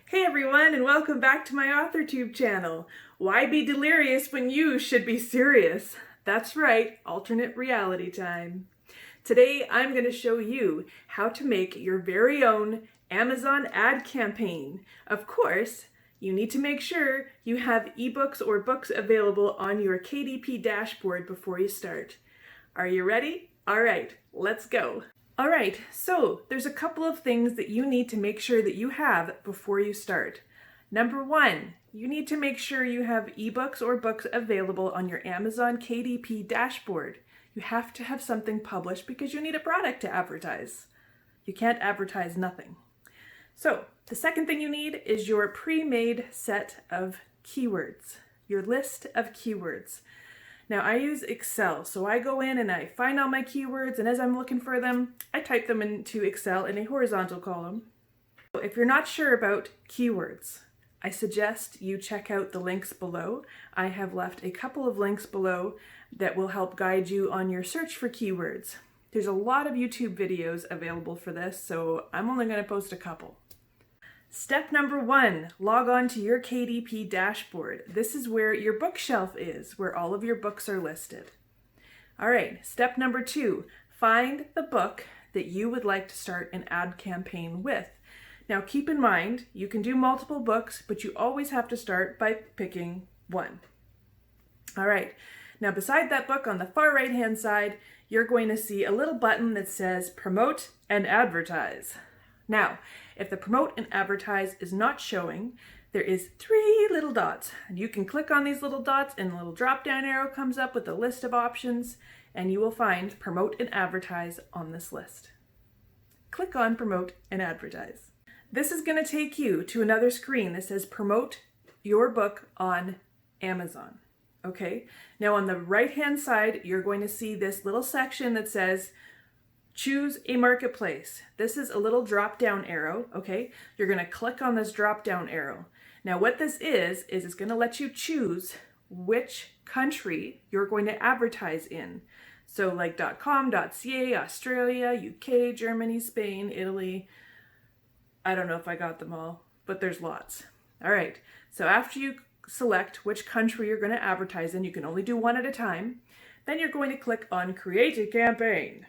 Hey everyone, and welcome back to my AuthorTube channel. Why be delirious when you should be serious? That's right, alternate reality time. Today I'm going to show you how to make your very own Amazon ad campaign. Of course, you need to make sure you have ebooks or books available on your KDP dashboard before you start. Are you ready? All right, let's go. All right, so there's a couple of things that you need to make sure that you have before you start. Number one, you need to make sure you have ebooks or books available on your Amazon KDP dashboard. You have to have something published because you need a product to advertise. You can't advertise nothing. So the second thing you need is your pre-made set of keywords, your list of keywords. Now I use Excel, so I go in and I find all my keywords, and as I'm looking for them, I type them into Excel in a horizontal column. If you're not sure about keywords, I suggest you check out the links below. I have left a couple of links below that will help guide you on your search for keywords. There's a lot of YouTube videos available for this, so I'm only going to post a couple. Step number one, log on to your KDP dashboard. This is where your bookshelf is, where all of your books are listed. All right, step number two, find the book that you would like to start an ad campaign with. Now keep in mind, you can do multiple books, but you always have to start by picking one. All right, now beside that book on the far right-hand side, you're going to see a little button that says Promote and Advertise. Now, if the promote and advertise is not showing, there is 3 little dots. And you can click on these little dots and a little drop-down arrow comes up with a list of options, and you will find promote and advertise on this list. Click on promote and advertise. This is going to take you to another screen that says promote your book on Amazon. Okay, now on the right-hand side, you're going to see this little section that says choose a marketplace. This is a little drop-down arrow, okay? You're going to click on this drop-down arrow. Now what this is it's going to let you choose which country you're going to advertise in. So like .com, .ca, Australia, UK, Germany, Spain, Italy. I don't know if I got them all, but there's lots. All right, so after you select which country you're going to advertise in, you can only do one at a time, then you're going to click on Create a Campaign.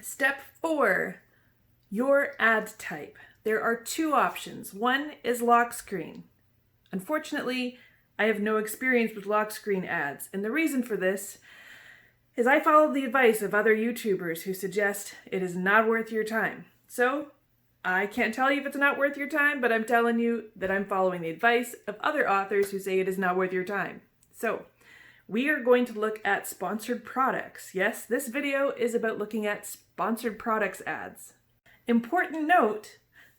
Step 4, your ad type. There are 2 options. One is lock screen. Unfortunately, I have no experience with lock screen ads, and the reason for this is I followed the advice of other YouTubers who suggest it is not worth your time. So I can't tell you if it's not worth your time, but I'm telling you that I'm following the advice of other authors who say it is not worth your time. So we are going to look at sponsored products. Yes, this video is about looking at sponsored products ads. Important note,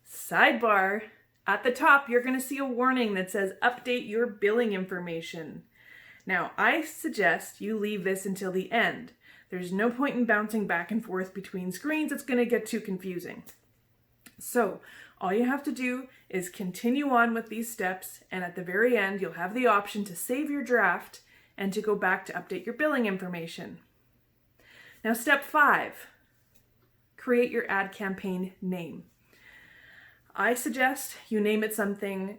sidebar, at the top you're going to see a warning that says update your billing information. Now I suggest you leave this until the end. There's no point in bouncing back and forth between screens. It's going to get too confusing. So all you have to do is continue on with these steps, and at the very end you'll have the option to save your draft and to go back to update your billing information. Now step 5, create your ad campaign name. I suggest you name it something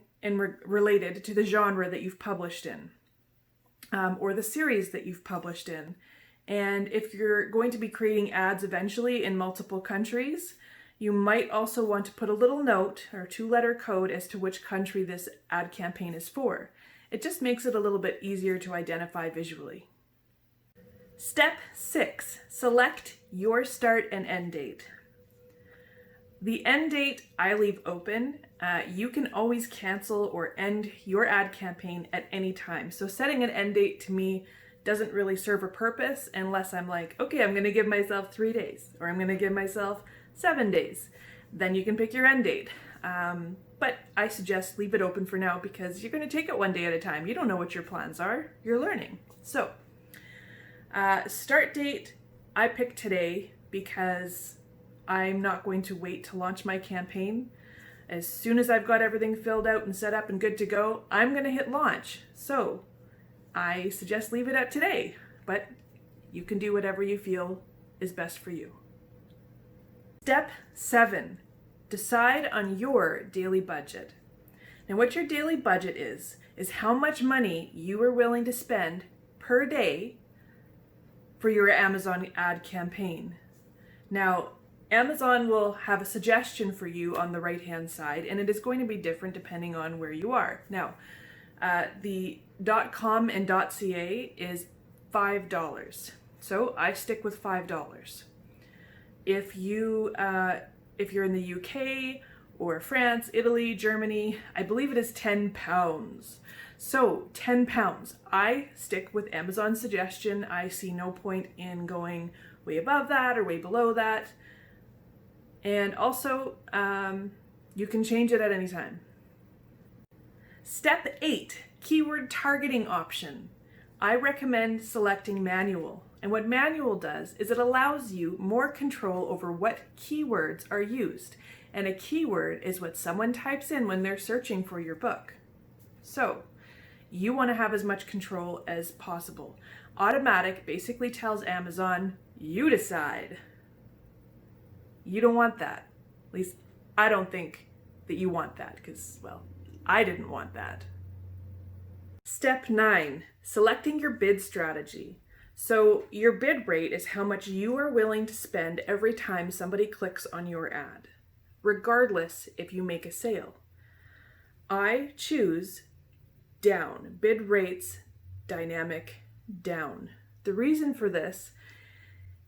related to the genre that you've published in, or the series that you've published in. And if you're going to be creating ads eventually in multiple countries, you might also want to put a little note or 2-letter code as to which country this ad campaign is for. It just makes it a little bit easier to identify visually. Step 6, select your start and end date. The end date I leave open. You can always cancel or end your ad campaign at any time. So setting an end date to me doesn't really serve a purpose unless I'm like, okay, I'm going to give myself 3 days, or I'm going to give myself 7 days. Then you can pick your end date. But I suggest leave it open for now because you're going to take it one day at a time. You don't know what your plans are. You're learning. So, start date, I picked today because I'm not going to wait to launch my campaign. As soon as I've got everything filled out and set up and good to go, I'm going to hit launch. So, I suggest leave it at today, but you can do whatever you feel is best for you. Step 7. decide on your daily budget. Now, what your daily budget is how much money you are willing to spend per day for your Amazon ad campaign. Now, Amazon will have a suggestion for you on the right-hand side, and it is going to be different depending on where you are. Now, the .com and .ca is $5. So I stick with $5. If you're in the UK or France, Italy, Germany, I believe it is £10. So £10. I stick with Amazon's suggestion. I see no point in going way above that or way below that. And also, you can change it at any time. Step 8, keyword targeting option. I recommend selecting manual. And what manual does is it allows you more control over what keywords are used. And a keyword is what someone types in when they're searching for your book. So you want to have as much control as possible. Automatic basically tells Amazon, you decide. You don't want that. At least I don't think that you want that because, well, I didn't want that. Step 9, selecting your bid strategy. So your bid rate is how much you are willing to spend every time somebody clicks on your ad, regardless if you make a sale. I choose down, bid rates, dynamic, down. The reason for this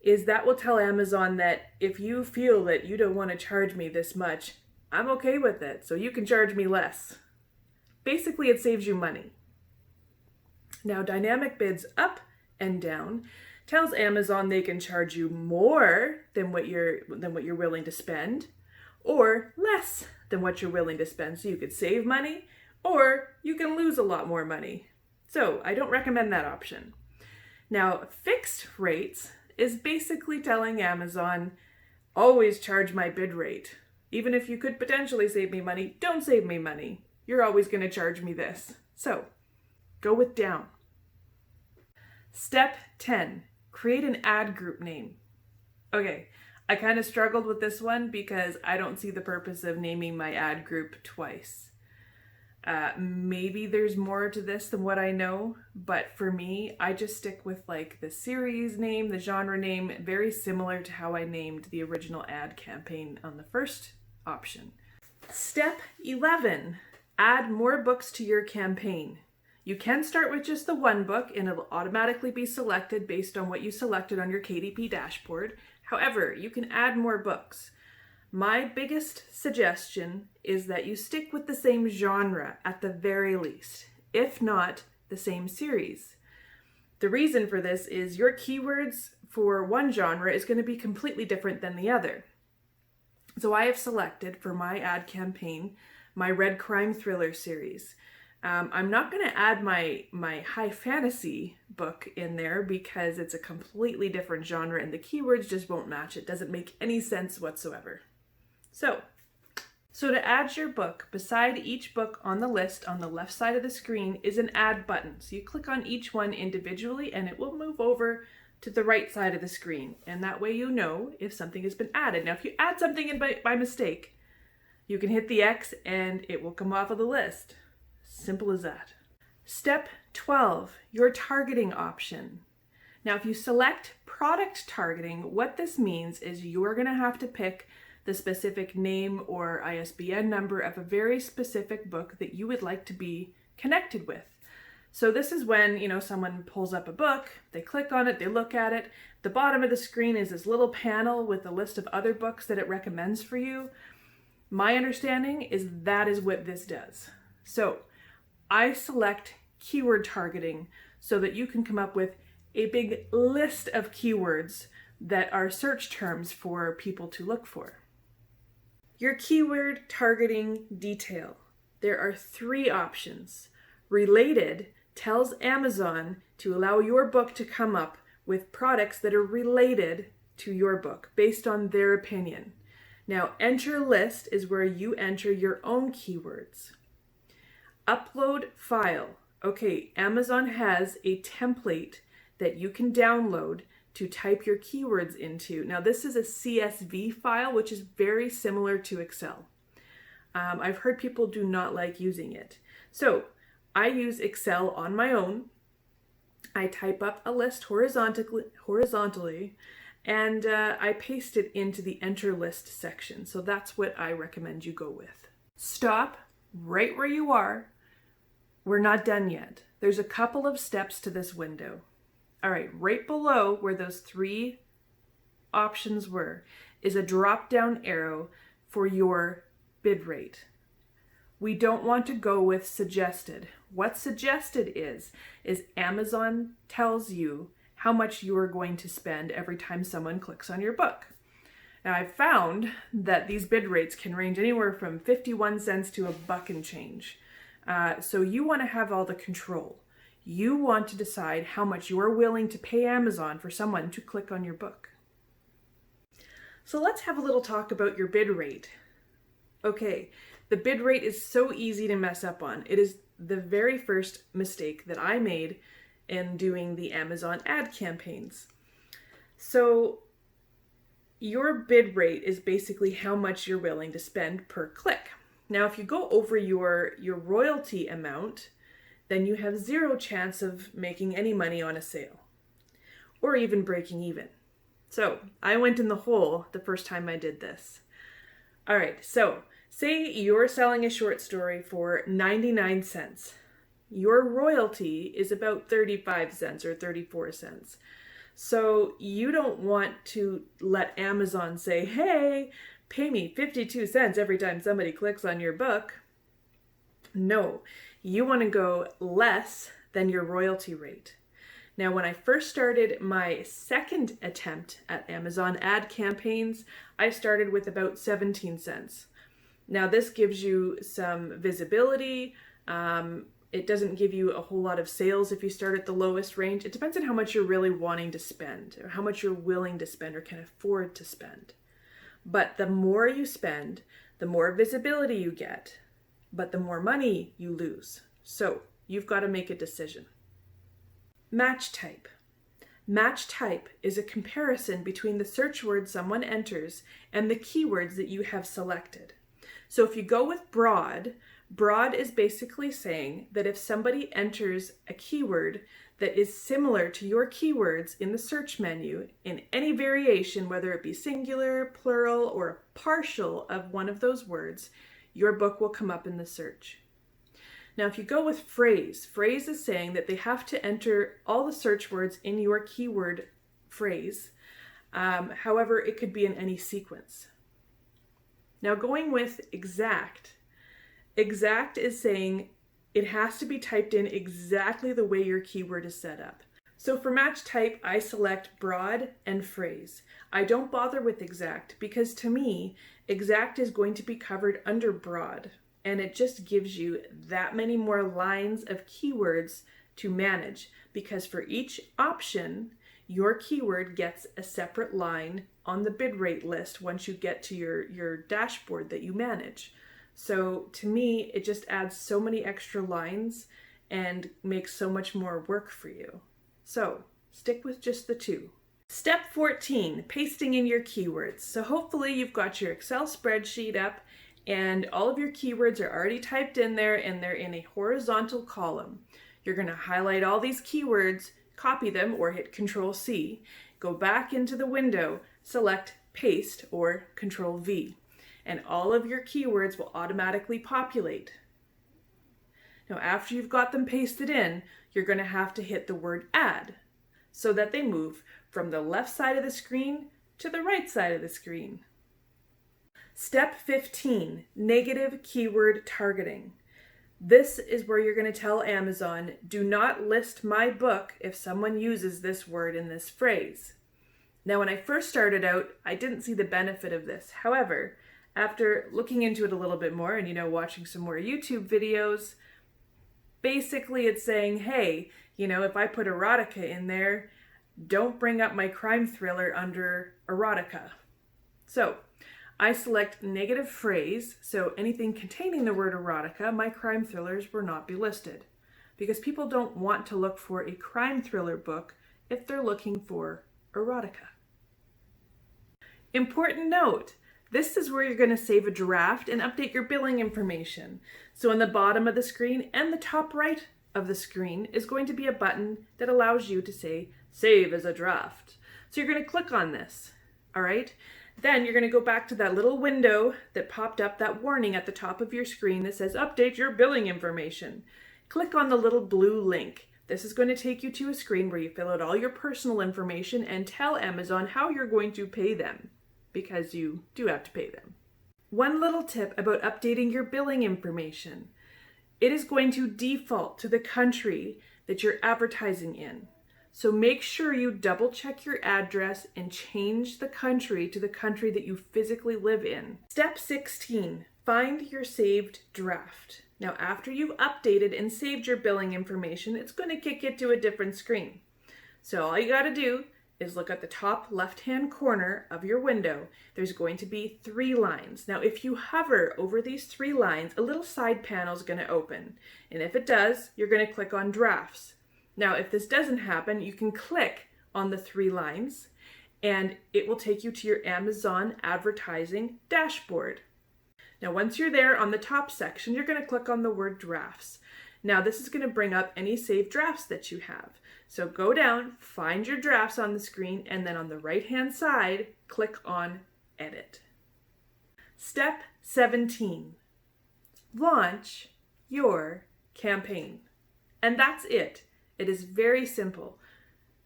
is that will tell Amazon that if you feel that you don't want to charge me this much, I'm okay with it, so you can charge me less. Basically, it saves you money. Now, dynamic bids up and down tells Amazon they can charge you more than what you're willing to spend, or less than what you're willing to spend. So you could save money, or you can lose a lot more money. So I don't recommend that option. Now, fixed rates is basically telling Amazon, always charge my bid rate. Even if you could potentially save me money, don't save me money. You're always going to charge me this. So go with down. Step 10, create an ad group name. Okay, I kind of struggled with this one because I don't see the purpose of naming my ad group twice. Maybe there's more to this than what I know, but for me, I just stick with like the series name, the genre name, very similar to how I named the original ad campaign on the first option. Step 11, add more books to your campaign. You can start with just the one book and it'll automatically be selected based on what you selected on your KDP dashboard. However, you can add more books. My biggest suggestion is that you stick with the same genre at the very least, if not the same series. The reason for this is your keywords for one genre is going to be completely different than the other. So I have selected for my ad campaign my Red Crime Thriller series. I'm not going to add my high fantasy book in there because it's a completely different genre and the keywords just won't match. It doesn't make any sense whatsoever. So to add your book, beside each book on the list on the left side of the screen is an add button. So you click on each one individually and it will move over to the right side of the screen. And that way you know if something has been added. Now, if you add something in by mistake, you can hit the X and it will come off of the list. Simple as that. Step 12, your targeting option. Now, if you select product targeting, what this means is you're going to have to pick the specific name or ISBN number of a very specific book that you would like to be connected with. So this is when, someone pulls up a book, they click on it, they look at it. The bottom of the screen is this little panel with a list of other books that it recommends for you. My understanding is that is what this does. So I select keyword targeting so that you can come up with a big list of keywords that are search terms for people to look for. Your keyword targeting detail. There are 3 options. Related tells Amazon to allow your book to come up with products that are related to your book based on their opinion. Now, enter list is where you enter your own keywords. Upload file. Okay, Amazon has a template that you can download to type your keywords into. Now this is a CSV file, which is very similar to Excel. I've heard people do not like using it. So I use Excel on my own. I type up a list horizontally, and I paste it into the enter list section. So that's what I recommend you go with. Stop right where you are. We're not done yet. There's a couple of steps to this window. All right, right below where those 3 options were is a drop-down arrow for your bid rate. We don't want to go with suggested. What suggested is Amazon tells you how much you are going to spend every time someone clicks on your book. Now I've found that these bid rates can range anywhere from 51 cents to $1 and change. So you want to have all the control. You want to decide how much you are willing to pay Amazon for someone to click on your book. So let's have a little talk about your bid rate. Okay, the bid rate is so easy to mess up on. It is the very first mistake that I made in doing the Amazon ad campaigns. So your bid rate is basically how much you're willing to spend per click. Now, if you go over your royalty amount, then you have 0 chance of making any money on a sale or even breaking even. So I went in the hole the first time I did this. All right, so say you're selling a short story for 99 cents. Your royalty is about 35 cents or 34 cents. So you don't want to let Amazon say, hey, pay me 52 cents every time somebody clicks on your book. No, you want to go less than your royalty rate. Now, when I first started my second attempt at Amazon ad campaigns, I started with about 17 cents. Now, this gives you some visibility. It doesn't give you a whole lot of sales if you start at the lowest range. It depends on how much you're really wanting to spend or how much you're willing to spend or can afford to spend. But the more you spend, the more visibility you get, but the more money you lose. So you've got to make a decision. Match type. Match type is a comparison between the search word someone enters and the keywords that you have selected. So if you go with broad is basically saying that if somebody enters a keyword that is similar to your keywords in the search menu in any variation, whether it be singular, plural, or partial of one of those words, your book will come up in the search. Now, if you go with phrase is saying that they have to enter all the search words in your keyword phrase. However, it could be in any sequence. Now, going with exact is saying it has to be typed in exactly the way your keyword is set up. So for match type, I select broad and phrase. I don't bother with exact because to me, exact is going to be covered under broad. And it just gives you that many more lines of keywords to manage because for each option, your keyword gets a separate line on the bid rate list once you get to your dashboard that you manage. So to me, it just adds so many extra lines and makes so much more work for you. So stick with just the 2. Step 14, pasting in your keywords. So hopefully you've got your Excel spreadsheet up and all of your keywords are already typed in there and they're in a horizontal column. You're going to highlight all these keywords, copy them or hit Control-C, go back into the window, select paste or Control-V, and all of your keywords will automatically populate. Now, after you've got them pasted in, you're going to have to hit the word add so that they move from the left side of the screen to the right side of the screen. Step 15, negative keyword targeting. This is where you're going to tell Amazon, do not list my book if someone uses this word in this phrase. Now, when I first started out, I didn't see the benefit of this. However, after looking into it a little bit more and, watching some more YouTube videos, basically it's saying, hey, if I put erotica in there, don't bring up my crime thriller under erotica. So I select negative phrase, so anything containing the word erotica, my crime thrillers will not be listed because people don't want to look for a crime thriller book if they're looking for erotica. Important note, this is where you're going to save a draft and update your billing information. So on the bottom of the screen and the top right of the screen is going to be a button that allows you to say save as a draft. So you're going to click on this, all right? Then you're going to go back to that little window that popped up, that warning at the top of your screen that says update your billing information. Click on the little blue link. This is going to take you to a screen where you fill out all your personal information and tell Amazon how you're going to pay them, because you do have to pay them. One little tip about updating your billing information. It is going to default to the country that you're advertising in. So make sure you double check your address and change the country to the country that you physically live in. Step 16, find your saved draft. Now after you've updated and saved your billing information, it's going to kick you to a different screen. So all you got to do is look at the top left-hand corner of your window. There's going to be 3 lines. Now if you hover over these 3 lines, a little side panel is going to open. And if it does, you're going to click on drafts. Now, if this doesn't happen, you can click on the 3 lines and it will take you to your Amazon advertising dashboard. Now, once you're there on the top section, you're going to click on the word drafts. Now, this is going to bring up any saved drafts that you have. So go down, find your drafts on the screen, and then on the right-hand side, click on edit. Step 17, launch your campaign. And that's it. It is very simple.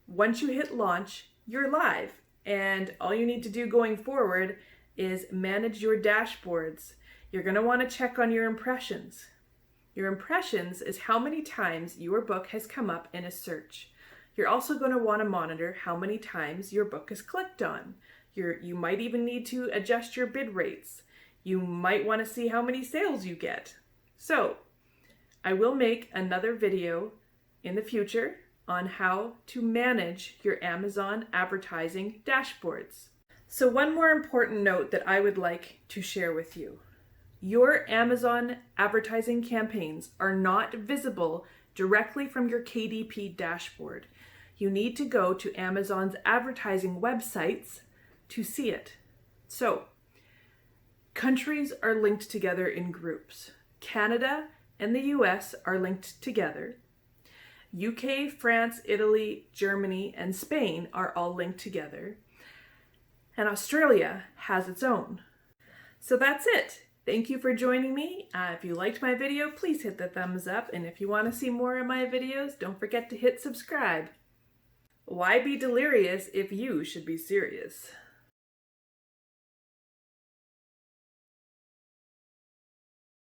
Once you hit launch, you're live, and all you need to do going forward is manage your dashboards. You're going to want to check on your impressions. Your impressions is how many times your book has come up in a search. You're also going to want to monitor how many times your book is clicked on. You might even need to adjust your bid rates. You might want to see how many sales you get. So, I will make another video in the future on how to manage your Amazon advertising dashboards. So one more important note that I would like to share with you. Your Amazon advertising campaigns are not visible directly from your KDP dashboard. You need to go to Amazon's advertising websites to see it. So, countries are linked together in groups. Canada and the US are linked together. UK, France, Italy, Germany, and Spain are all linked together. And Australia has its own. So that's it. Thank you for joining me. If you liked my video, please hit the thumbs up. And if you want to see more of my videos, don't forget to hit subscribe. Why be delirious if you should be serious?